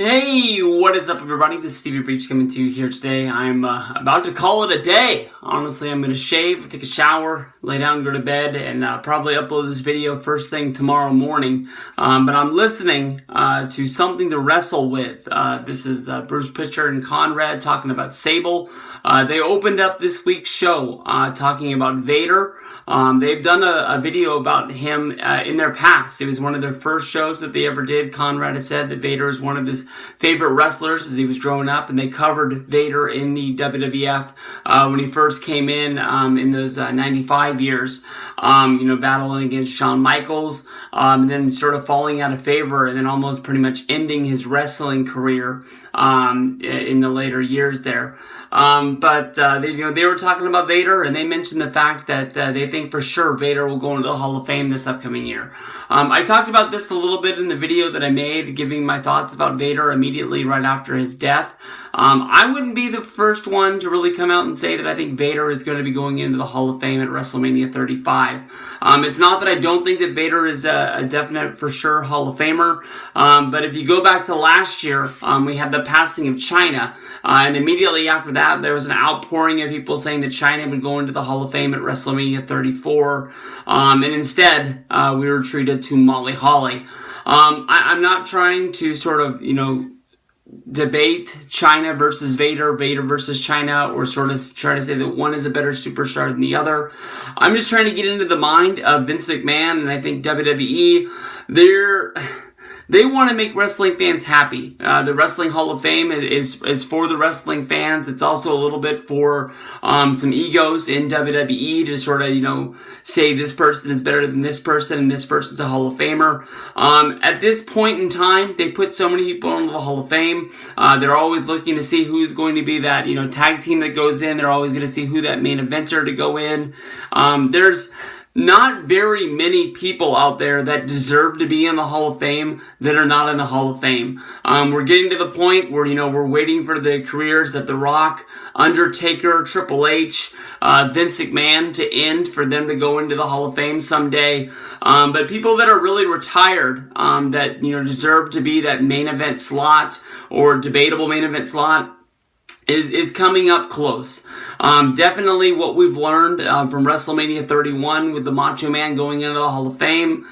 Hey, what is up everybody? This is Stevie Breach coming to you here today. I'm about to call it a day. Honestly, I'm going to shave, take a shower, lay down, go to bed, and probably upload this video first thing tomorrow morning. But I'm listening to Something to Wrestle With. This is Bruce Pitcher and Conrad talking about Sable. They opened up this week's show talking about Vader. They've done a video about him in their past. It was one of their first shows that they ever did. Conrad had said that Vader is one of his favorite wrestlers as he was growing up, and they covered Vader in the WWF when he first came in those 95 years, battling against Shawn Michaels, and then sort of falling out of favor, and then almost pretty much ending his wrestling career in the later years there. They were talking about Vader, and they mentioned the fact that they think for sure Vader will go into the Hall of Fame this upcoming year. I talked about this a little bit in the video that I made, giving my thoughts about Vader immediately right after his death. I wouldn't be the first one to really come out and say that I think Vader is going to be going into the Hall of Fame at Wrestlemania 35. It's not that I don't think that Vader is a definite for sure Hall of Famer, but if you go back to last year, we had the passing of China, and immediately after that there was an outpouring of people saying that China would go into the Hall of Fame at Wrestlemania 34, and instead we were treated to Molly Holly. I'm not trying to sort of, debate China versus Vader, Vader versus China, or sort of try to say that one is a better superstar than the other. I'm just trying to get into the mind of Vince McMahon, and I think WWE, they want to make wrestling fans happy. The Wrestling Hall of Fame is for the wrestling fans. It's also a little bit for some egos in WWE to sort of, say this person is better than this person and this person's a Hall of Famer. At this point in time, they put so many people into the Hall of Fame. They're always looking to see who's going to be that, tag team that goes in. They're always going to see who that main eventer to go in. There's not very many people out there that deserve to be in the Hall of Fame that are not in the Hall of Fame. We're getting to the point where, we're waiting for the careers of The Rock, Undertaker, Triple H, Vince McMahon to end for them to go into the Hall of Fame someday. But people that are really retired, that, deserve to be that main event slot or debatable main event slot, is coming up close. Definitely what we've learned from WrestleMania 31 with the Macho Man going into the Hall of Fame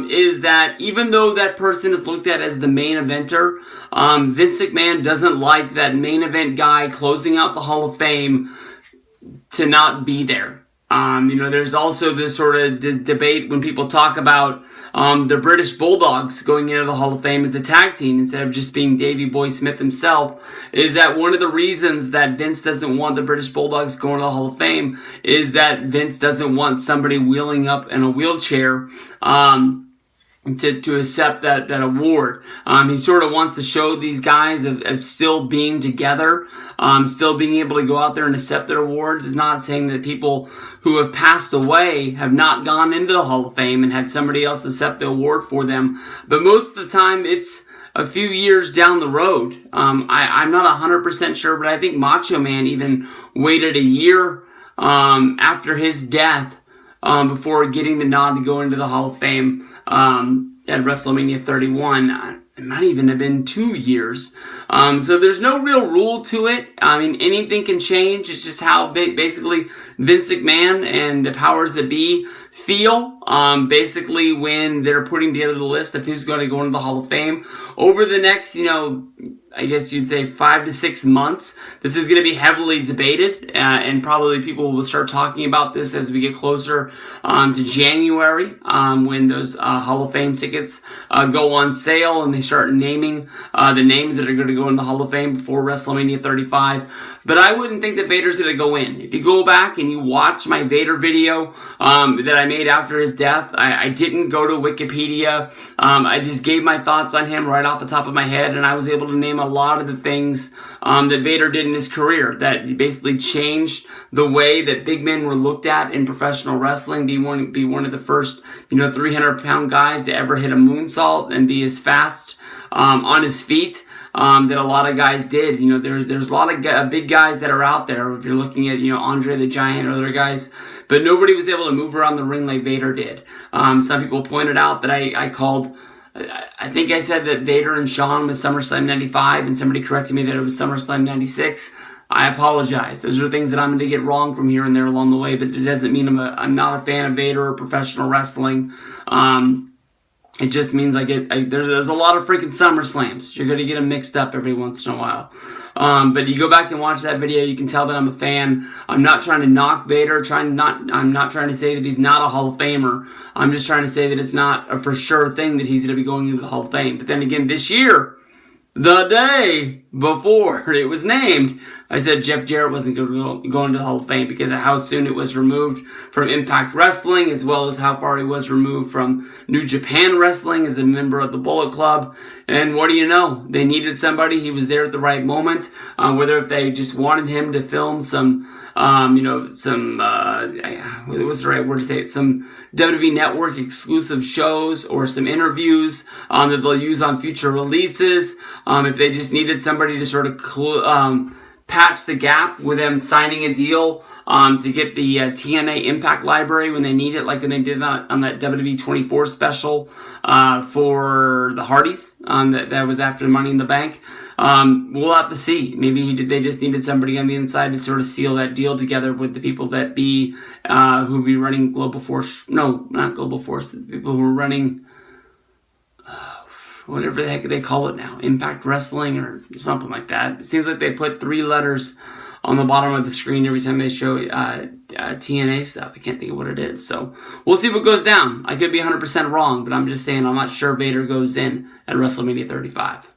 is that even though that person is looked at as the main eventer, Vince McMahon doesn't like that main event guy closing out the Hall of Fame to not be there. There's also this sort of debate when people talk about the British Bulldogs going into the Hall of Fame as a tag team instead of just being Davey Boy Smith himself, is that one of the reasons that Vince doesn't want the British Bulldogs going to the Hall of Fame is that Vince doesn't want somebody wheeling up in a wheelchair to accept that award. He sort of wants to show these guys of still being together, still being able to go out there and accept their awards. Is not saying that people who have passed away have not gone into the Hall of Fame and had somebody else accept the award for them, but most of the time it's a few years down the road. I'm not 100% sure, but I think Macho Man even waited a year after his death before getting the nod to go into the Hall of Fame at WrestleMania 31. It might even have been 2 years. So there's no real rule to it. Anything can change. It's just how basically Vince McMahon and the powers that be feel, basically when they're putting together the list of who's going to go into the Hall of Fame. Over the next, I guess you'd say 5 to 6 months, this is going to be heavily debated, and probably people will start talking about this as we get closer to January, when those Hall of Fame tickets go on sale and they start naming the names that are going to go in the Hall of Fame before WrestleMania 35. But I wouldn't think that Vader's going to go in. If you go back and you watch my Vader video that I made after his death, I didn't go to Wikipedia. I just gave my thoughts on him right off the top of my head, and I was able to name a lot of the things that Vader did in his career that basically changed the way that big men were looked at in professional wrestling. Be one of the first 300-pound guys to ever hit a moonsault and be as fast on his feet that a lot of guys did. There's a lot of big guys that are out there. If you're looking at Andre the Giant or other guys, but nobody was able to move around the ring like Vader did. Some people pointed out that I called I think I said that Vader and Shawn was SummerSlam 95, and somebody corrected me that it was SummerSlam 96. I apologize. Those are things that I'm going to get wrong from here and there along the way, but it doesn't mean I'm not a fan of Vader or professional wrestling. It just means there's a lot of freaking SummerSlams. You're going to get them mixed up every once in a while. But you go back and watch that video, you can tell that I'm a fan. I'm not trying to knock Vader. I'm not trying to say that he's not a Hall of Famer. I'm just trying to say that it's not a for sure thing that he's going to be going into the Hall of Fame. But then again, this year, the day before it was named, I said Jeff Jarrett wasn't going to go into the Hall of Fame because of how soon it was removed from Impact Wrestling, as well as how far he was removed from New Japan Wrestling as a member of the Bullet Club. And what do you know? They needed somebody. He was there at the right moment. Whether if they just wanted him to film some what's the right word to say it? Some WWE Network exclusive shows or some interviews that they'll use on future releases. If they just needed somebody to sort of patch the gap with them signing a deal to get the TNA Impact Library when they need it, like when they did on that WWE 24 special for the Hardys that was after Money in the Bank. We'll have to see. Maybe they just needed somebody on the inside to sort of seal that deal together with the people that who be running Global Force. No, not Global Force. The people who are running whatever the heck they call it now, Impact Wrestling or something like that. It seems like they put 3 letters on the bottom of the screen every time they show TNA stuff. I can't think of what it is. So we'll see what goes down. I could be 100% wrong, but I'm just saying I'm not sure Vader goes in at WrestleMania 35.